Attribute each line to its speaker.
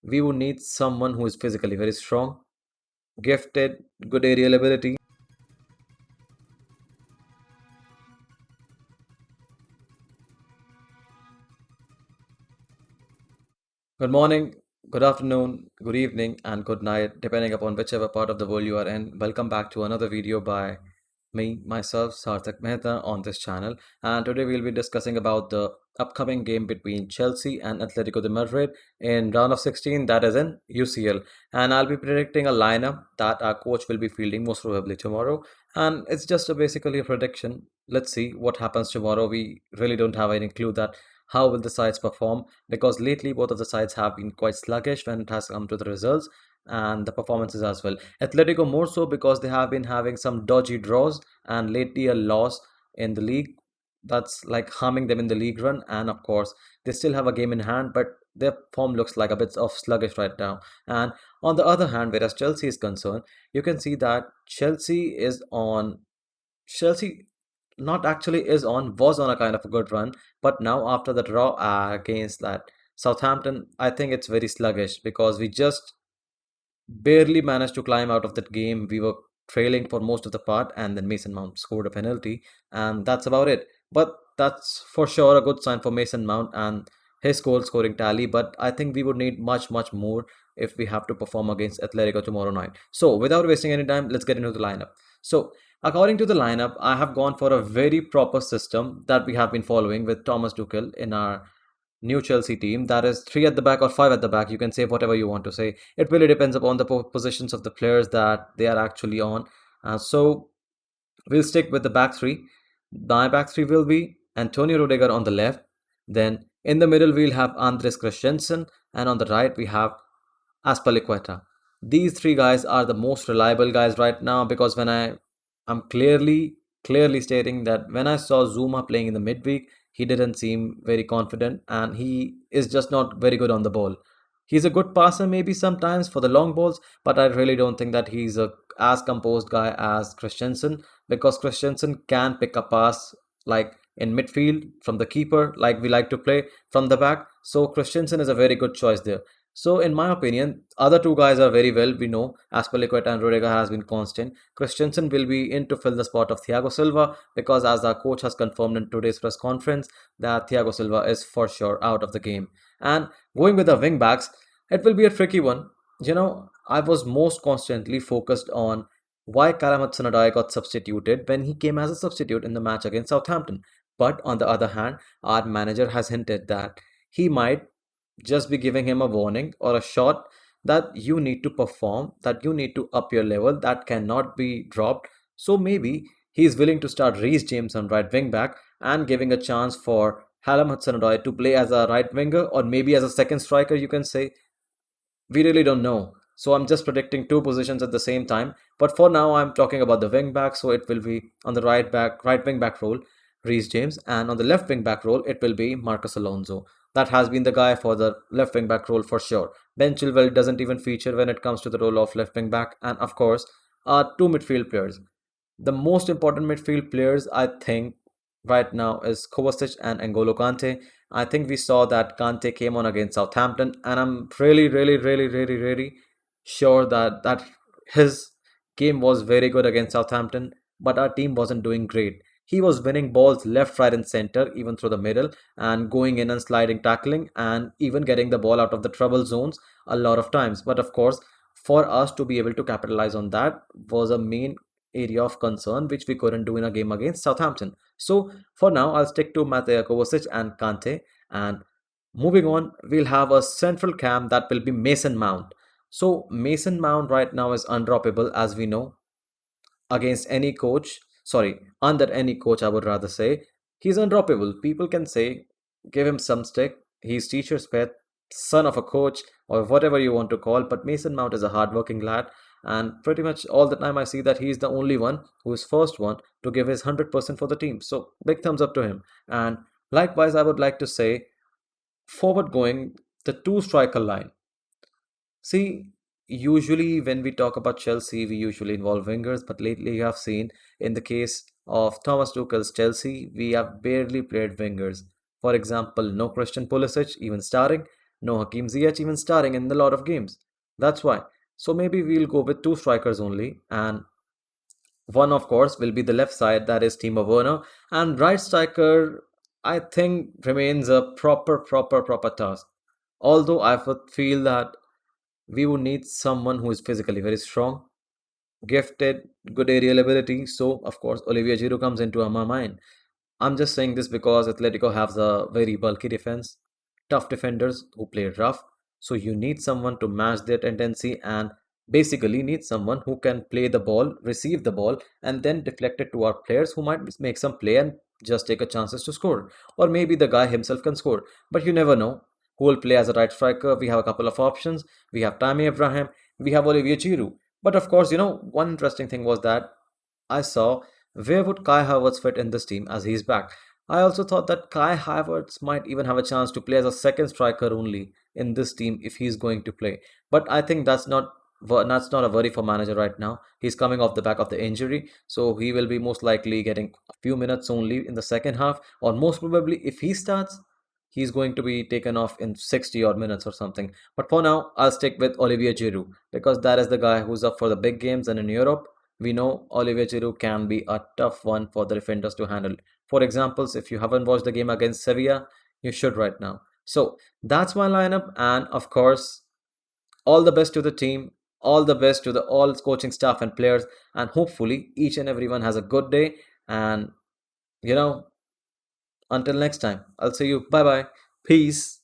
Speaker 1: we would need someone who is physically very strong, gifted, good aerial ability. Good morning, good afternoon, good evening, and good night, depending upon whichever part of the world you are in. Welcome back to another video by myself, Sarthak Mehta, on this channel. And today we'll be discussing about the upcoming game between Chelsea and Atletico de Madrid in round of 16, that is in UCL. And I'll be predicting a lineup that our coach will be fielding most probably tomorrow. And it's just basically a prediction. Let's see what happens tomorrow. We really don't have any clue that how will the sides perform, because lately both of the sides have been quite sluggish when it has come to the results and the performances as well. Atletico more so because they have been having some dodgy draws and lately a loss in the league that's like harming them in the league run. And of course, they still have a game in hand, but their form looks like a bit of sluggish right now. And on the other hand, whereas Chelsea is concerned, you can see that Chelsea not actually is on was on a kind of a good run, but now after the draw against that Southampton, I think it's very sluggish because we just barely managed to climb out of that game. We were trailing for most of the part, and then Mason Mount scored a penalty, and that's about it. But that's for sure a good sign for Mason Mount and his goal scoring tally. But I think we would need much, much more if we have to perform against Atletico tomorrow night. So, without wasting any time, let's get into the lineup. So, according to the lineup, I have gone for a very proper system that we have been following with Thomas Tuchel in our new Chelsea team. That is three at the back or five at the back. You can say whatever you want to say. It really depends upon the positions of the players that they are actually on. So we'll stick with the back three. My back three will be Antonio Rudiger on the left. Then in the middle we'll have Andres Christensen, and on the right we have Aspalicueta. These three guys are the most reliable guys right now, because I'm clearly stating that when I saw Zuma playing in the midweek, he didn't seem very confident and he is just not very good on the ball. He's a good passer maybe sometimes for the long balls, but I really don't think that he's a as composed guy as Christensen, because Christensen can pick a pass like in midfield from the keeper, like we like to play from the back. So Christensen is a very good choice there. So, in my opinion, other two guys are very well. We know Aspilicueta and Rodega has been constant. Christensen will be in to fill the spot of Thiago Silva, because, as our coach has confirmed in today's press conference, that Thiago Silva is for sure out of the game. And going with the wing backs, it will be a tricky one. I was most constantly focused on why Callum Hudson-Odoi got substituted when he came as a substitute in the match against Southampton. But on the other hand, our manager has hinted that he might just be giving him a warning or a shot that you need to perform, that you need to up your level, that cannot be dropped. So maybe he's willing to start Reece James on right wing back and giving a chance for Callum Hudson-Odoi to play as a right winger or maybe as a second striker, you can say. We really don't know. So I'm just predicting two positions at the same time. But for now, I'm talking about the wing back. So it will be on the right wing back role, Reece James, and on the left wing back role, it will be Marcus Alonso. That has been the guy for the left wing back role for sure. Ben Chilwell doesn't even feature when it comes to the role of left wing back, and of course, our two midfield players. The most important midfield players, I think, right now is Kovacic and N'Golo Kante. I think we saw that Kante came on against Southampton, and I'm really sure that his game was very good against Southampton, but our team wasn't doing great. He was winning balls left, right, and center, even through the middle, and going in and sliding, tackling, and even getting the ball out of the trouble zones a lot of times. But of course, for us to be able to capitalize on that was a main area of concern, which we couldn't do in a game against Southampton. So for now, I'll stick to Mateo Kovacic and Kante. And moving on, we'll have a central cam that will be Mason Mount. So Mason Mount right now is undroppable, as we know, against any coach. Sorry, under any coach, I would rather say. He's undroppable. People can say, give him some stick. He's teacher's pet, son of a coach, or whatever you want to call. But Mason Mount is a hardworking lad, and pretty much all the time I see that he's the only one who is first one to give his 100% for the team. So big thumbs up to him. And likewise, I would like to say, forward going, the two striker line. See, usually when we talk about Chelsea, we usually involve wingers, but lately you have seen in the case of Thomas Tuchel's Chelsea, we have barely played wingers. For example, no Christian Pulisic even starting, No Hakim Ziyech even starting in a lot of games. That's why. So maybe we'll go with two strikers only, and one, of course, will be the left side, that is Timo Werner, and right striker, I think, remains a proper task. Although I would feel that we would need someone who is physically very strong, gifted, good aerial ability. So, of course, Olivier Giroud comes into my mind. I'm just saying this because Atletico has a very bulky defense, tough defenders who play rough. So you need someone to match their tendency and basically need someone who can play the ball, receive the ball, and then deflect it to our players who might make some play and just take a chances to score. Or maybe the guy himself can score. But you never know who will play as a right striker. We have a couple of options. We have Tammy Abraham, we have Olivier Giroud. But of course, one interesting thing was that I saw where would Kai Havertz fit in this team as he's back. I also thought that Kai Havertz might even have a chance to play as a second striker only in this team if he's going to play. But I think that's not a worry for manager right now. He's coming off the back of the injury, so he will be most likely getting a few minutes only in the second half, or most probably if he starts, he's going to be taken off in 60 odd minutes or something. But for now, I'll stick with Olivier Giroud because that is the guy who's up for the big games, and in Europe we know Olivier Giroud can be a tough one for the defenders to handle. For examples, if you haven't watched the game against Sevilla, you should right now. So that's my lineup, and of course, all the best to the team, all the best to the all coaching staff and players, and hopefully each and everyone has a good day. And you know, until next time, I'll see you. Bye bye. Peace.